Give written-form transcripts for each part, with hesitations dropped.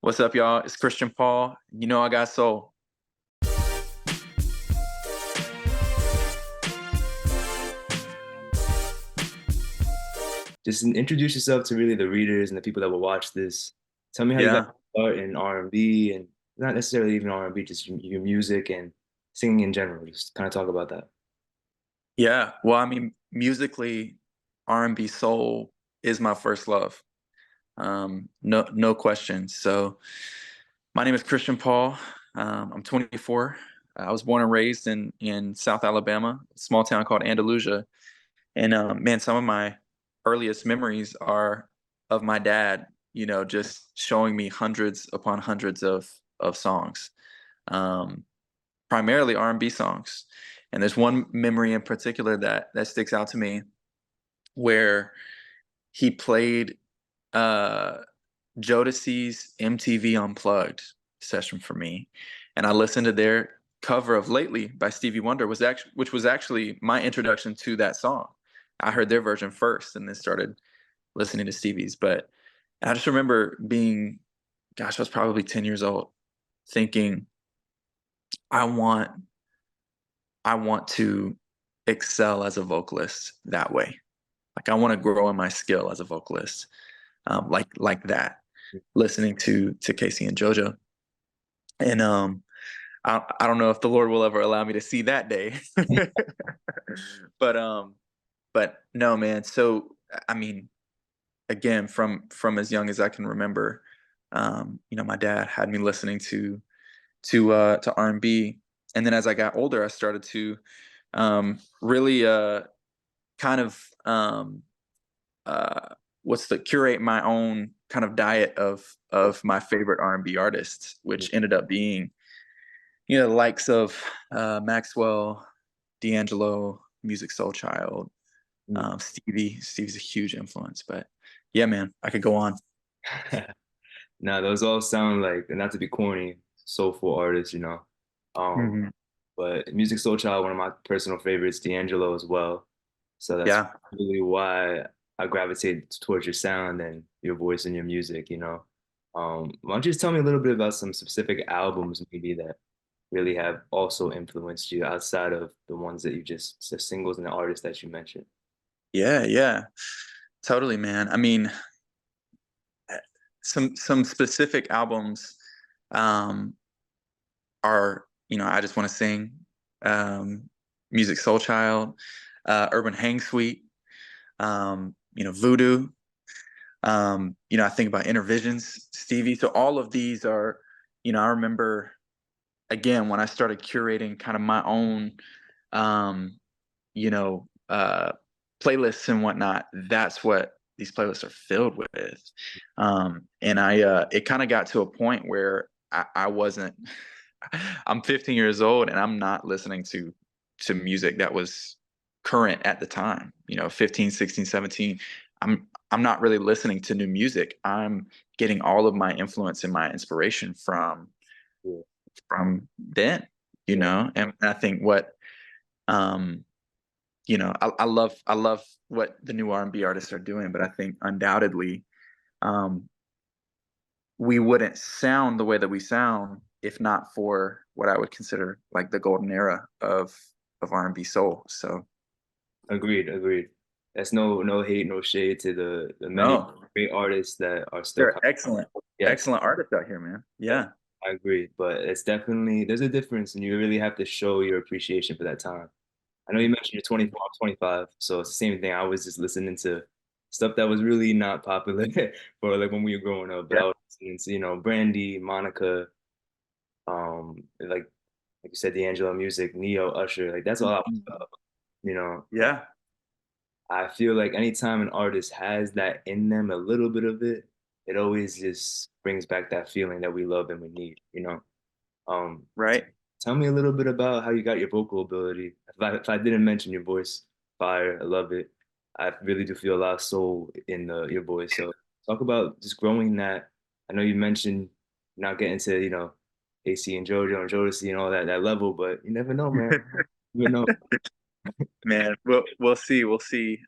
What's up, y'all? It's Christian Paul. You know I got soul. Just introduce yourself to really the readers and the people that will watch this. Tell me how you got Yeah. to start in R&B and not necessarily even R&B, just your music and singing in general. Just kind of talk about that. Yeah. Well, I mean, musically, R&B soul is my first love. No question. So my name is Christian Paul. I'm 24. I was born and raised in South Alabama, a small town called Andalusia. And man, some of my earliest memories are of my dad, just showing me hundreds upon hundreds of songs. Um, Primarily R&B songs. And there's one memory in particular that sticks out to me where he played uh Jodeci's MTV Unplugged session for me. And I listened to their cover of Lately by Stevie Wonder, which was actually my introduction to that song. I heard their version first and then started listening to Stevie's. But I just remember being, gosh, I was probably 10 years old, thinking, I want I want to excel as a vocalist that way. Like I want to grow in my skill as a vocalist, like that. Listening to Casey and JoJo, and I don't know if the Lord will ever allow me to see that day, but but no, man. So I mean, again, from as young as I can remember, my dad had me listening to R&B, and then as I got older, I started to really kind of uh, what's the curate my own kind of diet of my favorite R&B artists, which ended up being the likes of Maxwell, D'Angelo, Music Soul Child, Mm. Stevie. Stevie's a huge influence, but yeah, man, I could go on. Now, those all sound like, and not to be corny, soulful artists, Um, Hmm. but Music Soul Child, one of my personal favorites, D'Angelo as well. So that's Yeah. really why I gravitate towards your sound and your voice and your music. Why don't you just tell me a little bit about some specific albums maybe that really have also influenced you outside of the ones that the singles and the artists that you mentioned? Yeah, yeah, totally, man. I mean, some specific albums um, are I just want to sing, um, Music Soul Child, Urban Hang Suite, Voodoo. I think about Intervisions, Stevie. So all of these are, I remember again when I started curating kind of my own, um, you know, uh, playlists and whatnot. That's what these playlists are filled with. And it kind of got to a point where I wasn't. I'm 15 years old and I'm not listening to music that was current at the time. 15, 16, 17. I'm not really listening to new music. I'm getting all of my influence and my inspiration Yeah, from then, yeah, and I think what um I love what the new R&B artists are doing, but I think undoubtedly um we wouldn't sound the way that we sound if not for what I would consider like the golden era of R&B soul. So agreed, agreed. That's no hate, no shade to the many no, great artists that are still they're coming. excellent, Yes, excellent artists out here, man. yes, Yeah. I agree. But it's definitely there's a difference, and you really have to show your appreciation for that time. I know you mentioned you're 24, I'm 25, so it's the same thing. I was just listening to stuff that was really not popular for like when we were growing up, but Yeah. I was listening to, Brandy, Monica, like you said, D'Angelo music, Neo, Usher, like that's all I was Mhm. about, you know. And Yeah. I feel like anytime an artist has that in them, a little bit of it, it always just brings back that feeling that we love and we need. Um, Right. Tell me a little bit about how you got your vocal ability. If I didn't mention your voice, fire, I love it. I really do feel a lot of soul in your voice. So talk about just growing that. I know you mentioned not getting to, AC and JoJo and Jodeci and all that level, but you never know, man. You know. Man, we'll see. We'll see.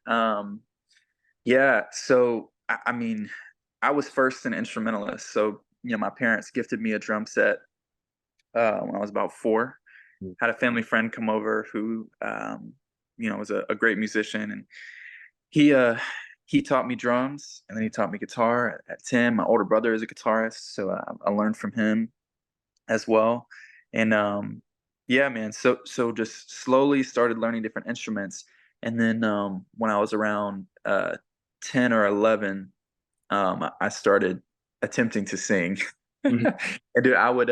Yeah. So I mean, I was first an instrumentalist. So my parents gifted me a drum set when I was about 4. Mm. Had a family friend come over who, was a great musician, and he uh, he taught me drums, and then he taught me guitar at 10. My older brother is a guitarist, so I learned from him as well. And yeah, man. So just slowly started learning different instruments, and then when I was around 10 or 11, I started attempting to sing. Mhm. And dude, I would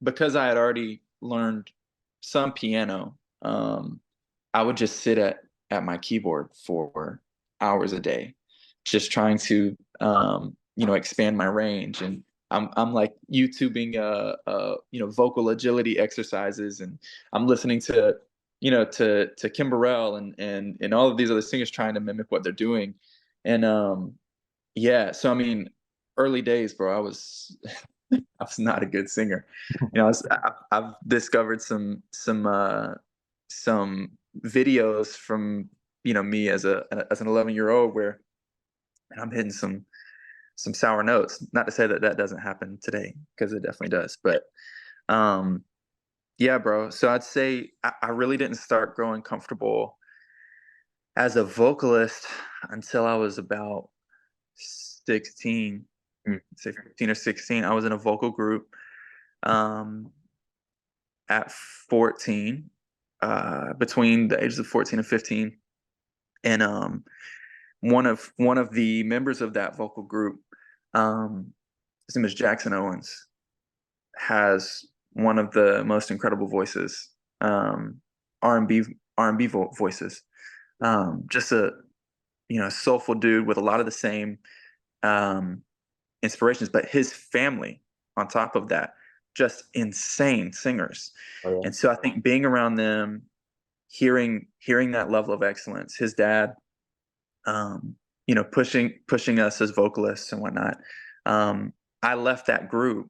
because I had already learned some piano, I would just sit at my keyboard for hours a day, just trying to expand my range. And I'm like YouTubing vocal agility exercises, and I'm listening to to Kim Burrell and all of these other singers trying to mimic what they're doing. And yeah, so I mean, early days, bro, I was I was not a good singer. I've discovered some videos from me as an 11-year-old where I'm hitting some sour notes. Not to say that that doesn't happen today, because it definitely does. But um, yeah, bro. So I'd say I really didn't start growing comfortable as a vocalist until I was about 16, Mm. say 15 or 16. I was in a vocal group um, at 14, between the ages of 14 and 15. And one of the members of that vocal group, um, his name is Jackson Owens, has one of the most incredible voices, R&B voices. Just a soulful dude with a lot of the same um, inspirations, but his family on top of that, just insane singers. Oh yeah. And so I think being around them, hearing that level of excellence, his dad, pushing us as vocalists and whatnot. Um, I left that group,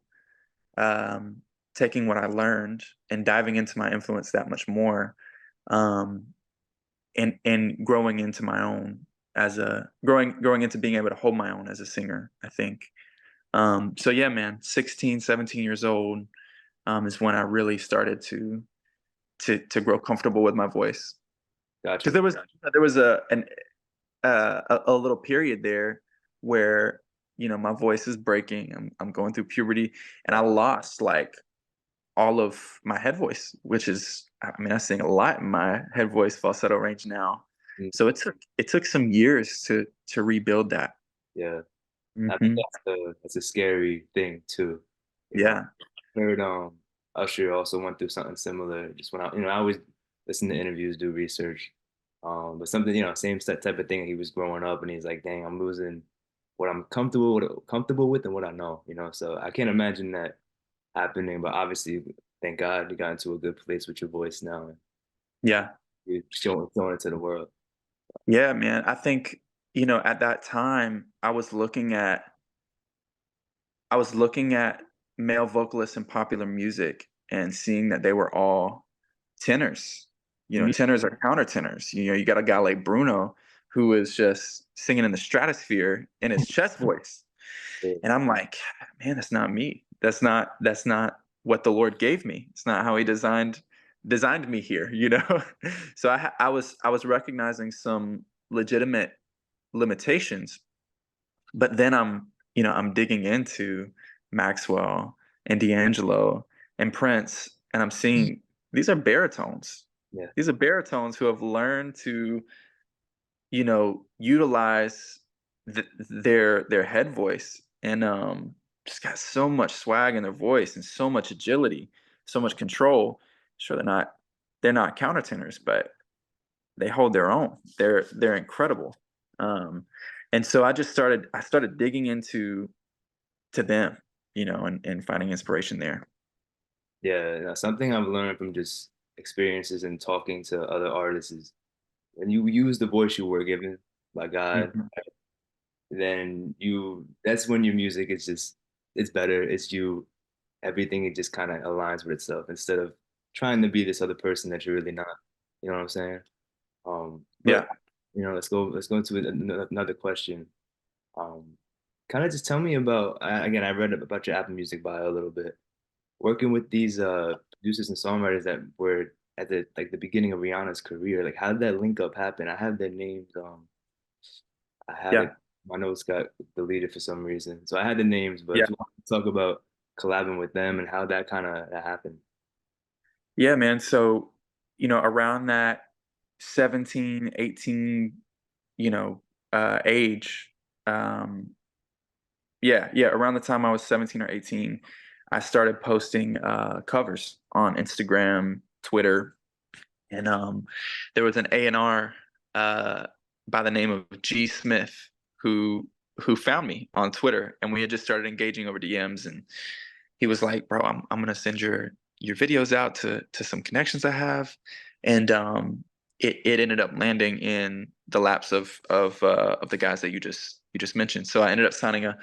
um, taking what I learned and diving into my influence that much more, um, and growing into my own as a growing into being able to hold my own as a singer, I think. So yeah, man, 16, 17 years old, is when I really started to grow comfortable with my voice. Because Gotcha. there was a little period there where my voice is breaking. I'm going through puberty, and I lost like all of my head voice, which is, I mean, I sing a lot in my head voice falsetto range now. Mm. So it took some years to rebuild that. Yeah. I think Hmm. that's a scary thing too. You know, Yeah. I heard Usher also went through something similar. Just when I always listen to interviews, do research. But something, same type of thing. He was growing up and he's like, dang, I'm losing what I'm comfortable with and what I know. So I can't imagine that happening, but obviously, thank God you got into a good place with your voice now and Yeah. you're showing it to the world. Yeah, man. I think, at that time I was looking at male vocalists in popular music and seeing that they were all tenors. Mhm. Tenors are countertenors. You got a guy like Bruno who is just singing in the stratosphere in his chest voice. Yeah. And I'm like, man, that's not me. That's not what the Lord gave me. It's not how he designed me here. So I was recognizing some legitimate limitations, but then I'm digging into Maxwell and D'Angelo and Prince, and I'm seeing these are baritones. Yeah. These are baritones who have learned to utilize their head voice, and just got so much swag in their voice and so much agility, so much control. Sure, they're not countertenors, but they hold their own. They're incredible. Um, and so I started digging into to them, and finding inspiration there. Yeah. Something I've learned from just experiences and talking to other artists is when you use the voice you were given by God, Mhm. then that's when your music is just it's better. It's you. Everything it just kind of aligns with itself instead of trying to be this other person that you're really not. You know what I'm saying? But Yeah. let's go into another question. Um, kind of just tell me about, again, I read about your Apple Music bio a little bit. Working with these producers and songwriters that were at the like the beginning of Rihanna's career, like how did that link up happen? I have their names. I have it. Yeah. My notes got deleted for some reason, so I had the names. But Yeah. if you want to talk about collabing with them and how that kind of that happened. Yeah, man. So, around that 17, 18, age, um, yeah, around the time I was 17 or 18, I started posting covers on Instagram, Twitter, and there was an A&R uh, by the name of G Smith who found me on Twitter, and we had just started engaging over DMs, and he was like, "Bro, I'm gonna send your videos out to some connections I have," and it ended up landing in the laps of the guys that you just mentioned. So I ended up signing a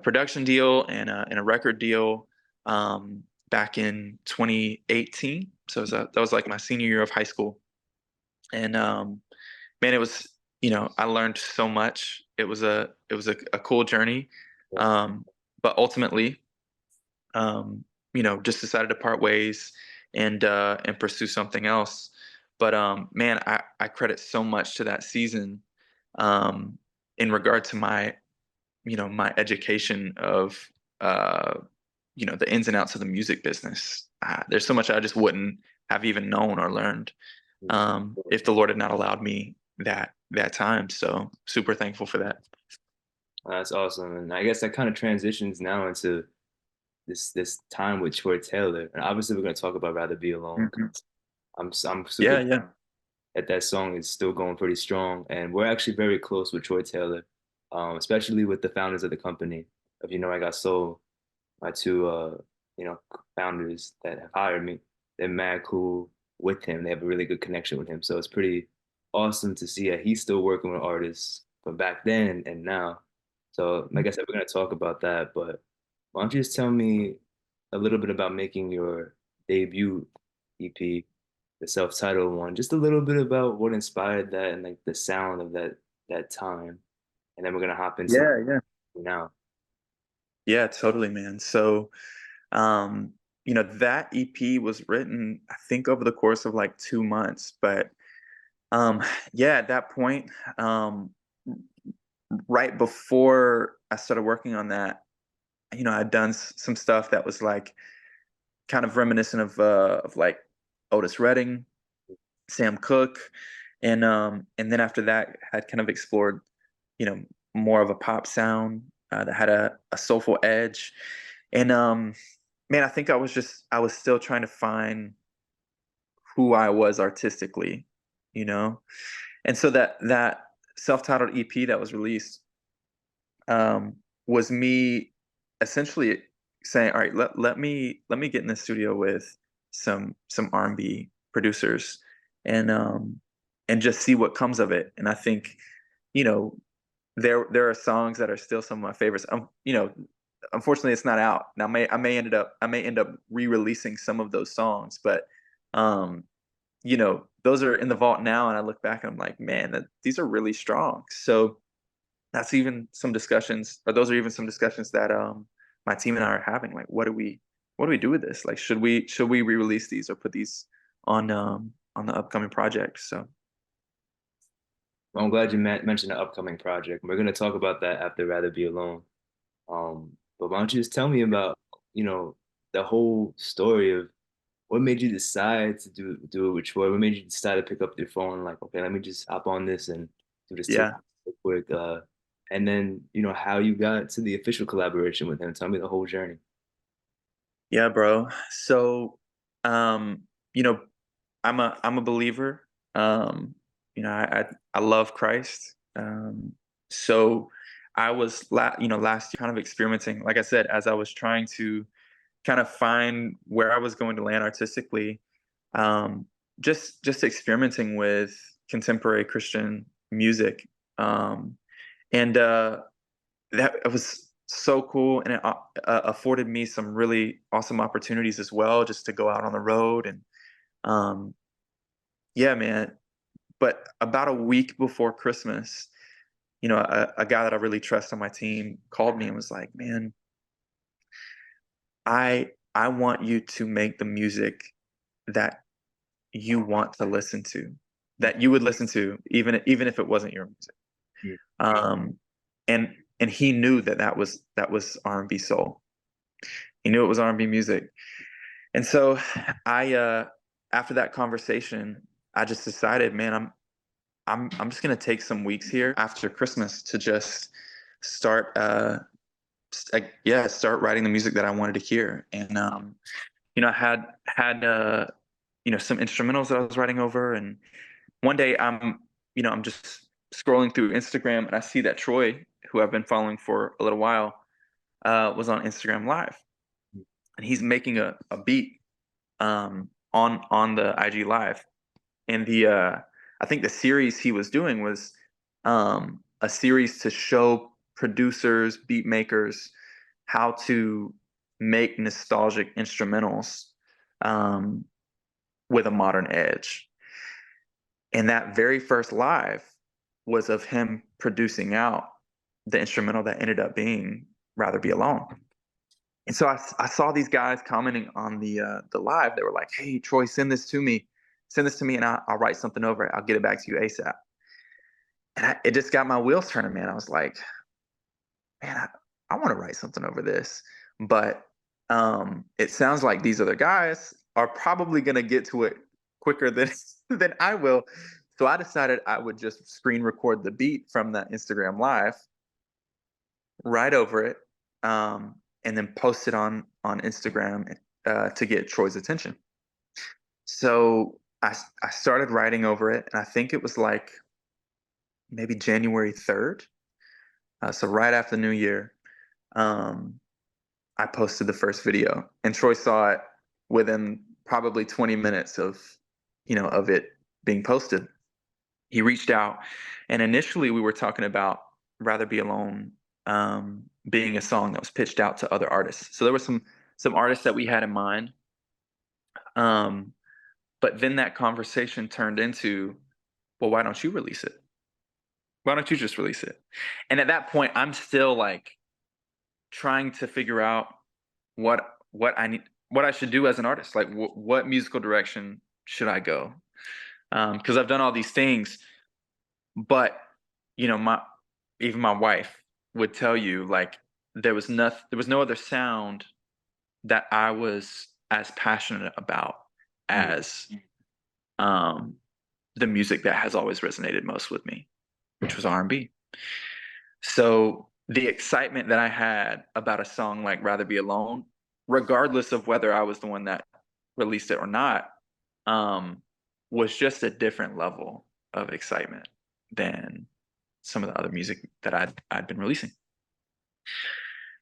production deal and a record deal back in 2018. So that was like my senior year of high school, and man, it was I learned so much. It was a cool journey, um, but ultimately just decided to part ways and pursue something else. But man, I credit so much to that season um, in regard to my education of uh, the ins and outs of the music business. There's so much I just wouldn't have even known or learned if the Lord had not allowed me that time. So super thankful for that. That's awesome, and I guess that kind of transitions now into this time with Troy Taylor. And obviously, we're going to talk about "Rather Be Alone." Mhm. I'm super Yeah, yeah, that that song is still going pretty strong, and we're actually very close with Troy Taylor, especially with the founders of the company of I Got Soul, my two founders that have hired me. They're mad cool with him. They have a really good connection with him, so it's pretty awesome to see that he's still working with artists from back then and now. So, like I said, we're gonna talk about that, but why don't you just tell me a little bit about making your debut EP, the self-titled one, just a little bit about what inspired that and like the sound of that time, and then we're gonna hop into yeah, yeah, now. yeah. Totally, man. So that EP was written, I think, over the course of like 2 months. But yeah, at that point, right before I started working on that, I'd done some stuff that was like kind of reminiscent of like Otis Redding, Sam Cooke, and then after that, had kind of explored, you know, more of a pop sound that had a soulful edge, and man, I think I was still trying to find who I was artistically, you know? And so that self-titled EP that was released um, was me essentially saying, "All right, let me get in the studio with some R&B producers and and just see what comes of it." And I think, you know, there are songs that are still some of my favorites. Unfortunately, it's not out now. I may end up re-releasing some of those songs, but um, those are in the vault now, and I look back and I'm like, man, these are really strong. So that's even some discussions, or those are even some discussions that my team and I are having. Like, what do we do with this? Like, should we re-release these or put these on the upcoming project? So Well, I'm glad you mentioned the upcoming project. We're gonna talk about that after Rather Be Alone. But why don't you just tell me about, the whole story of what made you decide to do it with Troy? What made you decide to pick up your phone like, okay, let me just hop on this and do this tape yeah, real quick. And then, how you got to the official collaboration with him. Tell me the whole journey. yeah, bro. So um, you know, I'm a believer. I love Christ. So I was last year kind of experimenting, like I said, as I was trying to kind of find where I was going to land artistically, um, just experimenting with contemporary Christian music, and that it was so cool, and it afforded me some really awesome opportunities as well, just to go out on the road and yeah, man. But about a week before Christmas, a guy that I really trust on my team called me and was like, "Man, I want you to make the music that you want to listen to, that you would listen to even if it wasn't your music." Mm. Um, and he knew that was R&B soul. He knew it was R&B music. And so I after that conversation, I just decided, man, I'm just gonna take some weeks here after Christmas to just start start writing the music that I wanted to hear. And I had some instrumentals that I was writing over. And one day I'm just scrolling through Instagram and I see that Troy, who I've been following for a little while, was on Instagram Live, and he's making a beat on the IG Live. And I think the series he was doing was a series to show producers, beat makers, how to make nostalgic instrumentals um, with a modern edge. And that very first live was of him producing out the instrumental that ended up being "Rather Be Alone." And so I saw these guys commenting on the live. They were like, "Hey, Troy, send this to me, and I'll write something over it. I'll get it back to you ASAP." And it just got my wheels turning, man. I was like, "Man, I want to write something over this," but it sounds like these other guys are probably going to get to it quicker than than I will. So I decided I would just screen record the beat from that Instagram live, write over it, and then post it on Instagram to get Troy's attention. So I started writing over it, and I think it was like maybe January 3rd. So right after the New Year, um, I posted the first video, and Troy saw it within probably 20 minutes of it being posted. He reached out, and initially we were talking about "Rather Be Alone" being a song that was pitched out to other artists. So there were some artists that we had in mind, um, but then that conversation turned into, "Well, why don't you release it? Why don't you just release it?" And at that point, I'm still like trying to figure out what I should do as an artist. Like, what musical direction should I go? Because I've done all these things, but my even my wife would tell you, like, there was no other sound that I was as passionate about Mm. as um, the music that has always resonated most with me, which was R&B. So the excitement that I had about a song like "Rather Be Alone," regardless of whether I was the one that released it or not, um, was just a different level of excitement than some of the other music that I'd been releasing.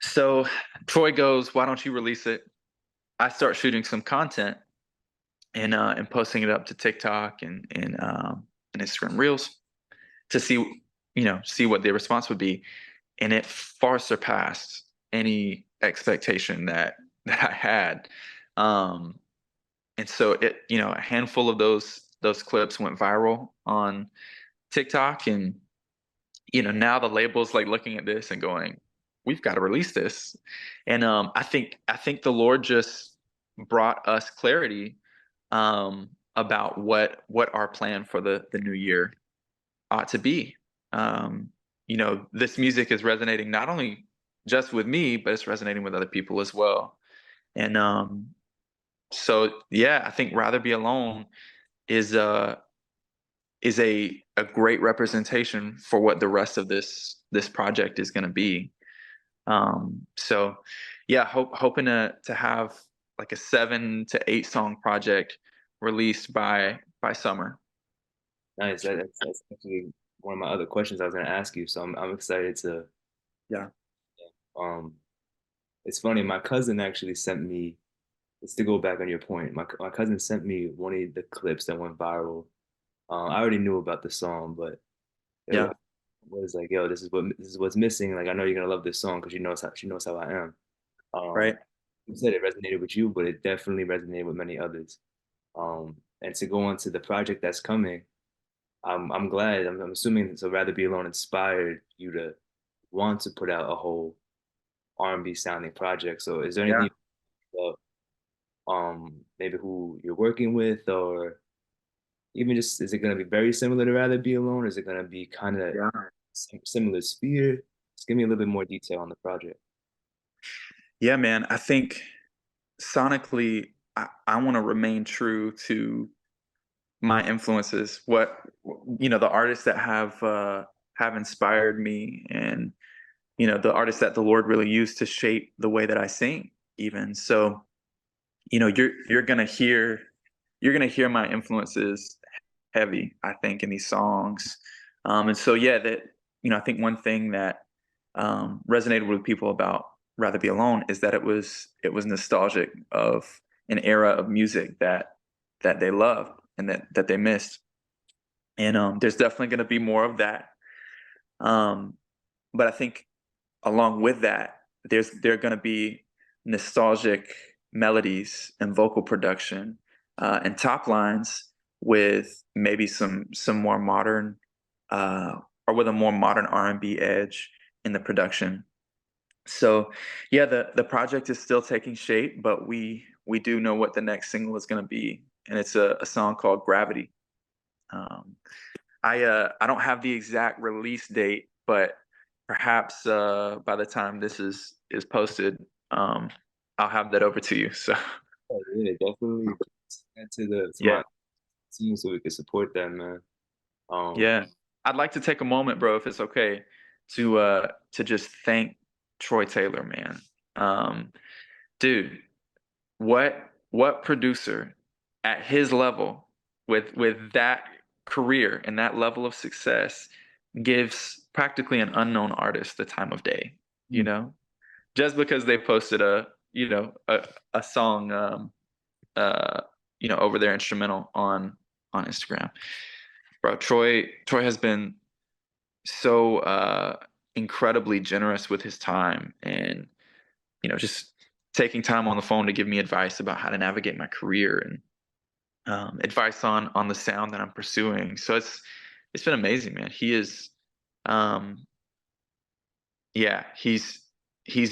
So Troy goes, "Why don't you release it?" I start shooting some content and posting it up to TikTok and Instagram Reels to see what the response would be, and it far surpassed any expectation that I had. Um, and so a handful of those clips went viral on TikTok, and now the label's like looking at this and going, "We've got to release this." And I think the Lord just brought us clarity about what our plan for the new year ought to be. Um, this music is resonating not only just with me, but it's resonating with other people as well. And so yeah, I think "Rather Be Alone" is a is a great representation for what the rest of this project is going to be. So yeah, hoping to have like a 7 to 8 song project released by summer. Nice. That's actually one of my other questions I was going to ask you. So I'm excited to. Yeah. Um, it's funny. My cousin actually sent me. Just to go back on your point, my cousin sent me one of the clips that went viral. I already knew about the song, but it Yeah. was like, "Yo, this is what's missing." Like, I know you're gonna love this song because she knows how I am. Right. You said it resonated with you, but it definitely resonated with many others. And to go on to the project that's coming, I'm glad. I'm assuming so. Rather Be Alone inspired you to want to put out a whole R&B sounding project. So, is there anything Yeah. about maybe who you're working with, or even just is it going to be very similar to Rather Be Alone? Or is it going to be kind of Yeah. similar sphere? Just give me a little bit more detail on the project. Yeah, man. I think sonically, I want to remain true to my influences, the artists that have inspired me, and the artists that the Lord really used to shape the way that I sing. Even so, you're gonna hear my influences heavy, I think, in these songs. And so, yeah, I think one thing that resonated with people about Rather Be Alone is that it was nostalgic of an era of music that they loved and that they missed. And there's definitely going to be more of that. Um, but I think along with that, there are going to be nostalgic melodies and vocal production and top lines with maybe some more modern or with a more modern R&B edge in the production. So yeah, the project is still taking shape, but we do know what the next single is going to be, and it's a song called Gravity. Um, I don't have the exact release date, but perhaps by the time this is posted, um, I'll have that over to you. So Oh, yeah, definitely add to yeah, my team so we can support that, man. Um, yeah. I'd like to take a moment, bro, if it's okay, to just thank Troy Taylor, man. Um, dude, what producer at his level with that career and that level of success gives practically an unknown artist the time of day, you mm, know? Just because they posted a song uh over their instrumental on Instagram. Bro, Troy has been so incredibly generous with his time, and just taking time on the phone to give me advice about how to navigate my career, and advice on the sound that I'm pursuing. So it's been amazing, man. He is, yeah, he's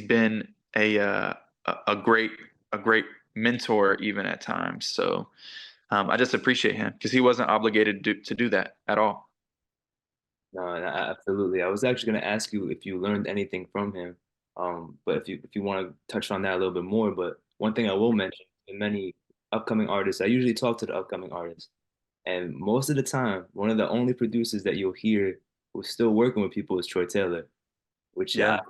been a great a great mentor even at times. So I just appreciate him because he wasn't obligated to do that at all. no, absolutely. I was actually going to ask you if you learned anything from him, but if you want to touch on that a little bit more. But one thing I will mention, in many upcoming artists, I usually talk to the upcoming artists, and most of the time, one of the only producers that you'll hear who's still working with people is Troy Taylor, which Yeah,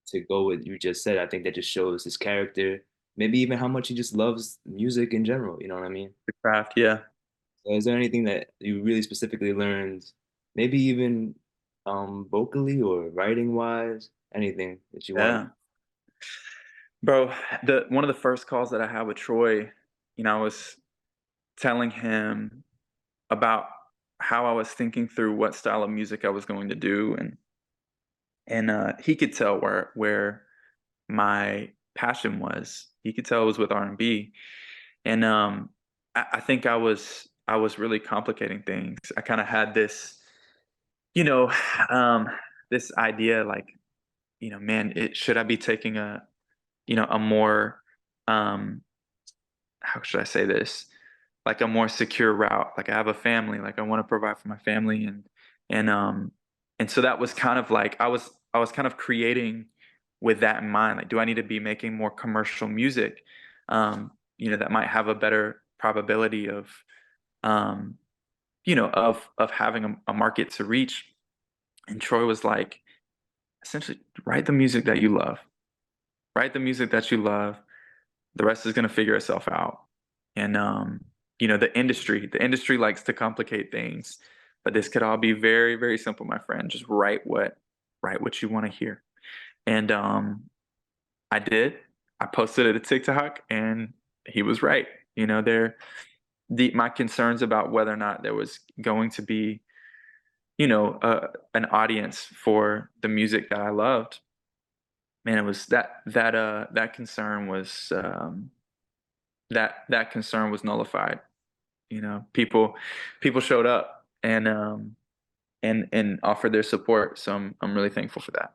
to go with you just said, I think that just shows his character, maybe even how much he just loves music in general. You know what I mean? the craft. Yeah, So is there anything that you really specifically learned, maybe even vocally or writing wise, anything that you want yeah, bro. The one of the first calls that I had with Troy, I was telling him about how I was thinking through what style of music I was going to do, and he could tell where my passion was. He could tell it was with R&B, and I think I was really complicating things. I kind of had you know, um, this idea like, man, should I be taking a more, um, how should I say this? Like a more secure route. Like I have a family, like I want to provide for my family, and so that was kind of like I was kind of creating with that in mind. Like, do I need to be making more commercial music, that might have a better probability um, of having a market to reach? And Troy was like, essentially, write the music that you love. Write the music that you love. The rest is going to figure itself out. And the industry likes to complicate things, but this could all be very, very simple, my friend. Just write what you want to hear. And I did. I posted it to TikTok, and he was right. There my concerns about whether or not there was going to be, an audience for the music that I loved. Man, it was that concern was nullified. People showed up, and offer their support. So I'm really thankful for that.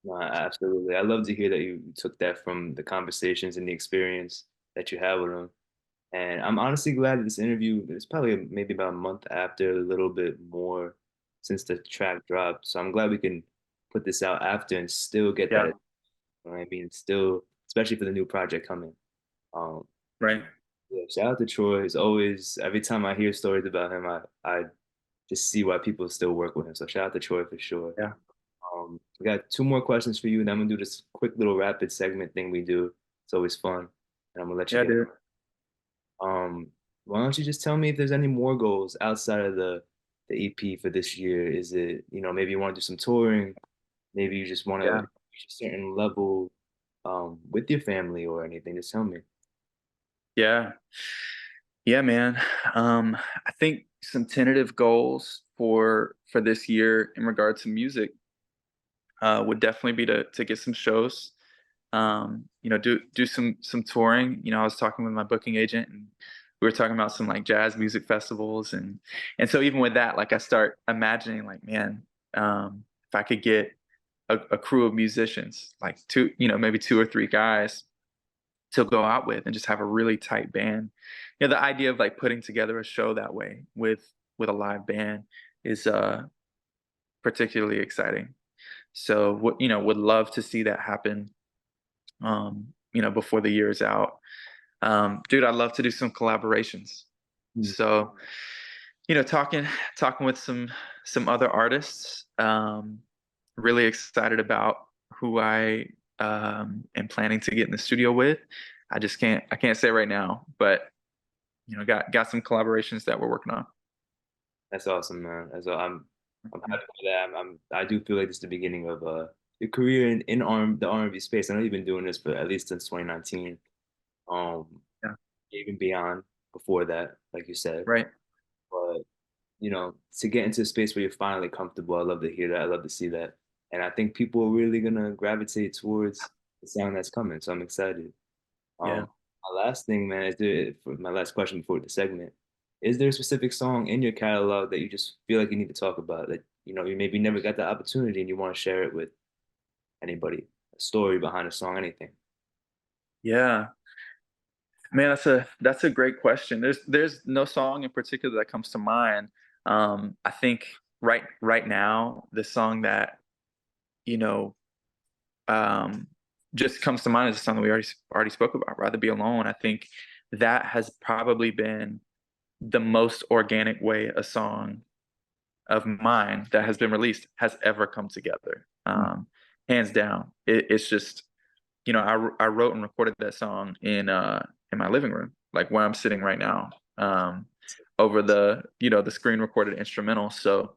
No, absolutely. I love to hear that you took that from the conversations and the experience that you had with them. And I'm honestly glad that this interview is probably maybe about a month after, a little bit more since the track dropped. So I'm glad we can put this out after and still get that. Yeah. You know what I mean, still, especially for the new project coming. Um, Right. yeah, shout out to Troy. It's always every time I hear stories about him, I just see why people still work with him. So shout out to Troy for sure. Yeah. We got two more questions for you, and I'm gonna do this quick little rapid segment thing we do. It's always fun, and I'm gonna let you Yeah, get. dude. Why don't you just tell me if there's any more goals outside of the EP for this year? Is it, maybe you want to do some touring, maybe you just want to Yeah. reach a certain level with your family or anything? Just tell me. Yeah. Yeah, man. I think some tentative goals for this year in regard to music would definitely be to get some shows. Do some touring. I was talking with my booking agent, and we were talking about some like jazz music festivals, and so even with that, like I start imagining like, man, if I could get a crew of musicians, like two, maybe two or three guys to go out with and just have a really tight band. The idea of like putting together a show that way with a live band is particularly exciting. So what would love to see that happen before the year is out. Dude, I'd love to do some collaborations. Mm. So, talking with some other artists. Really excited about who I am planning to get in the studio with. I can't say right now, but got some collaborations that we're working on. That's awesome, man. I'm Mhm. happy for that. I do feel like this is the beginning of your career in the R&B space. I know you've been doing this for at least since 2019, um, Yeah. even beyond before that, like you said. Right. But to get into a space where you're finally comfortable, I love to hear that. I love to see that. And I think people are really gonna gravitate towards the sound that's coming. So I'm excited. Yeah. My last thing, man, for my last question before the segment, is there a specific song in your catalog that you just feel like you need to talk about that you maybe never got the opportunity and you want to share it with anybody? A story behind a song, anything. Yeah. Man, that's a great question. There's no song in particular that comes to mind. I think right now the song that you know um, just comes to mind is a song that we already spoke about, "Rather Be Alone." I think that has probably been the most organic way a song of mine that has been released has ever come together. Hands down. It's just I wrote and recorded that song in my living room, like where I'm sitting right now, over the screen recorded instrumental. So,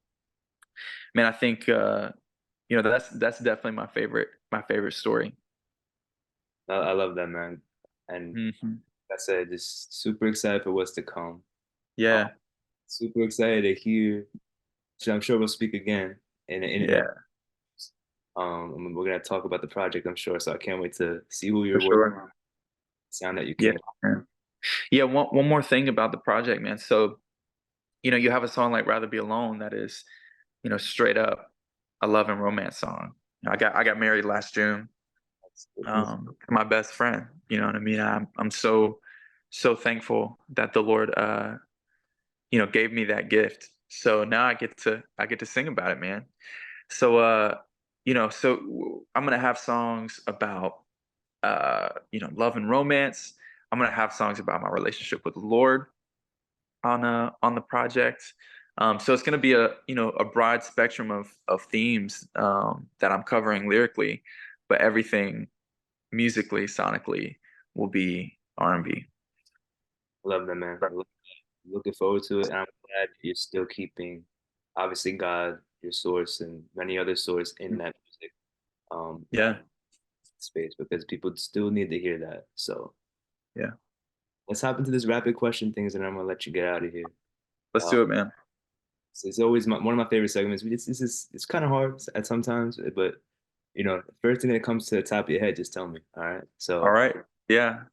man, I think that's definitely my favorite story. I love that, man. And Hmm. like I said, just super excited for what's to come. Um, Yeah, super excited to hear. So I'm sure we'll speak again in yeah, we're gonna talk about the project, I'm sure. So I can't wait to see who for you're working, sure. sound that you Yeah, came. man. Yeah. One more thing about the project, man. So you have a song like "Rather Be Alone" that is straight up a love and romance song. I got married last June. My best friend. You know what I mean? I'm so thankful that the Lord gave me that gift. So now I get to sing about it, man. So I'm gonna have songs about love and romance. I'm gonna have songs about my relationship with the Lord on the project. So it's gonna be a broad spectrum of themes that I'm covering lyrically, but everything musically, sonically will be R&B. Love that, man. Looking forward to it. And I'm glad you're still keeping, obviously, God, your source, and many other source in that music um, Yeah, space because people still need to hear that. So yeah. let's hop into this rapid question things, and I'm gonna let you get out of here. Let's Uh, do it, man. it's always one of my favorite segments. It's kind of hard at sometimes, but the first thing that comes to the top of your head, just tell me. All right. All So right. Yeah.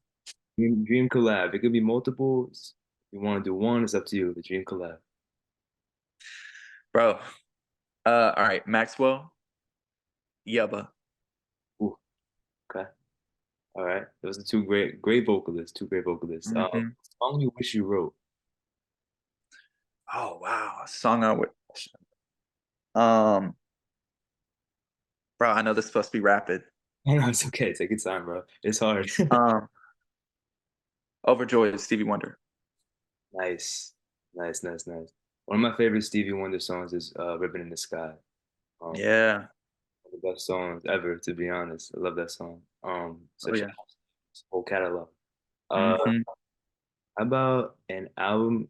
dream collab. It could be multiples. If you want to do one, it's up to you. The dream collab. bro. All right, Maxwell, Yubba. Ooh, okay. All right. Those are two great vocalists, two great vocalists. Hmm. Song you wish you wrote. Oh wow, a song I would. Um, bro, I know this is supposed to be rapid. Oh, no, it's okay. Take your time, bro. It's hard. Um, Overjoyed, Stevie Wonder. Nice. Nice, nice, nice. One of my favorite Stevie Wonder songs is Ribbon in the Sky. Yeah. One of the best songs ever, to be honest. I love that song. Oh So shout yeah. out to his whole catalog. Uh, Hmm. how about an album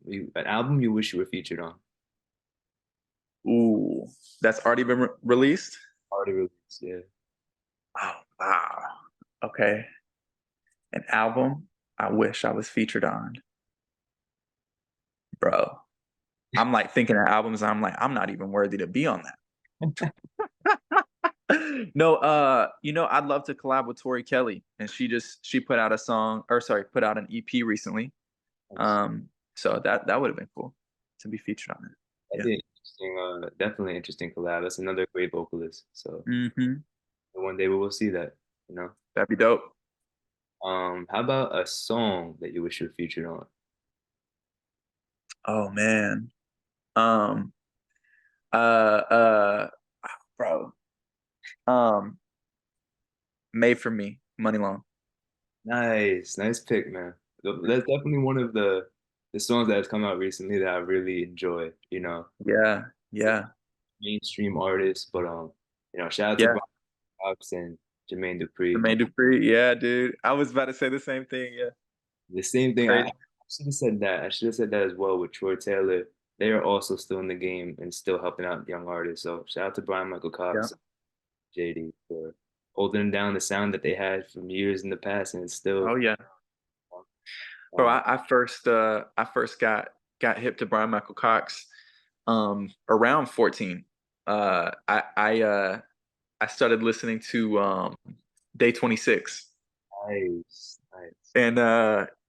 you wish you were featured on? Ooh, that's already been released. Already released, yeah. Oh wow. Okay, an album I wish I was featured on, bro. I'm like thinking of albums. I'm like, I'm not even worthy to be on that. No, I'd love to collab with Tori Kelly, and she put out a song, or sorry, put out an EP recently. Nice. Um, so that would have been cool to be featured on it. That'd Yeah. be an interesting, definitely interesting collab. That's another great vocalist. So Hmm. one day we will see that, you know. That'd be dope. How about a song that you wish you were featured on? Oh man. Um, uh, uh, bro. Um, Made for Me, Money Long. Nice, nice pick, man. That's definitely one of the songs that has come out recently that I really enjoy. You know, Yeah, yeah, mainstream artists, but shout out to yeah. Brian Cox and Jermaine Dupri. Jermaine Dupri. Yeah, dude. I was about to say the same thing. Yeah. The same thing. I Crazy. should have said that. I should have said that as well with Troy Taylor. They are also still in the game and still helping out young artists. So shout out to Brian Michael Yeah. Cox, JD for holding down the sound that they had from years in the past, and it's Oh still. yeah. Bro, Um, I first got hip to Brian Michael Cox around 14. I started listening to Day 26. nice, nice.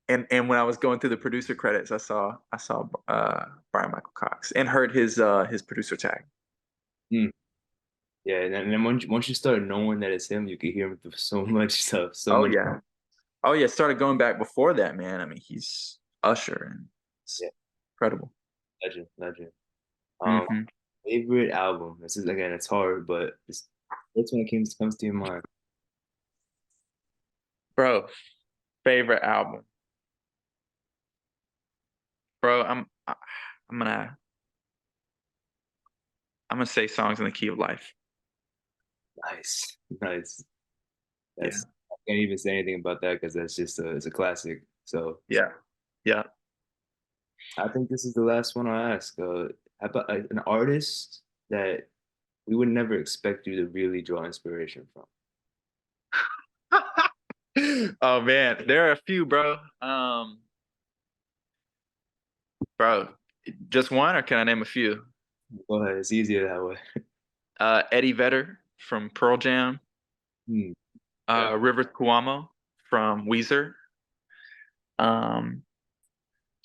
And when I was going through the producer credits, I saw Brian Michael Cox and heard his producer tag. Hmm. Yeah, and then once you start knowing that it's him, you can hear him through so much stuff, so Oh much. yeah. Oh yeah, started going back before that, man. I mean, he's Usher and it's Yeah, incredible. legend, legend. Um, Hmm. favorite album. This is again, it's hard, but it's that's when it comes to your mind. Bro, favorite album. Bro, I'm gonna I'm gonna say Songs in the Key of Life. Nice, nice. Yeah. That's I can't even say anything about that because that's just it's a classic. So Yeah. Yeah. I think this is the last one I'll ask. How about an artist that we would never expect you to really draw inspiration from? Oh man, there are a few, bro. Bro, just one or can I name a few? Go ahead, it's easier that way. Eddie Vedder from Pearl Jam, Hmm. Yeah. Rivers Cuomo from Weezer. Um,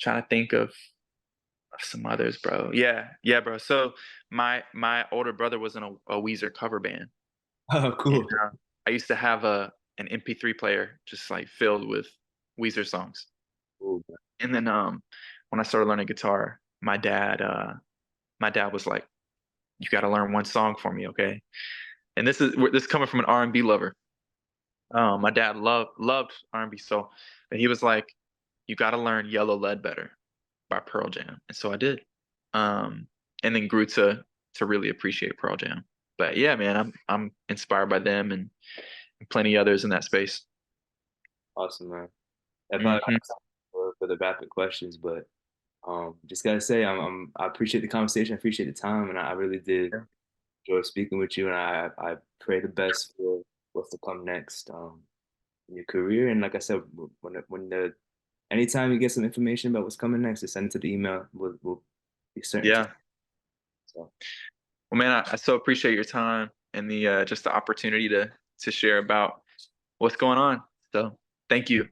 Trying to think of some others, bro. Yeah, yeah, bro. So my older brother was in a Weezer cover band, Oh, and cool. I used to have a an MP3 player just like filled with Weezer songs. Cool. And then when I started learning guitar, my dad was like, "You got to learn one song for me, okay?" And this is coming from an R&B lover. My dad loved R&B, so and he was like, "You got to learn Yellow Lead Better by Pearl Jam," and so I did. Um, and then grew to really appreciate Pearl Jam. But yeah, man, I'm inspired by them and plenty others in that space. Awesome, man. That probably Hmm. for the rapid questions, but just gotta say, I appreciate the conversation, I appreciate the time, and I really did Yeah. enjoy speaking with you, and I pray the best for what's to come next in your career. And like I said, when the anytime you get some information about what's coming next, just send it to the email. We'll be certain to. Yeah. So Well, man, I so appreciate your time and the just the opportunity to share about what's going on. So thank you.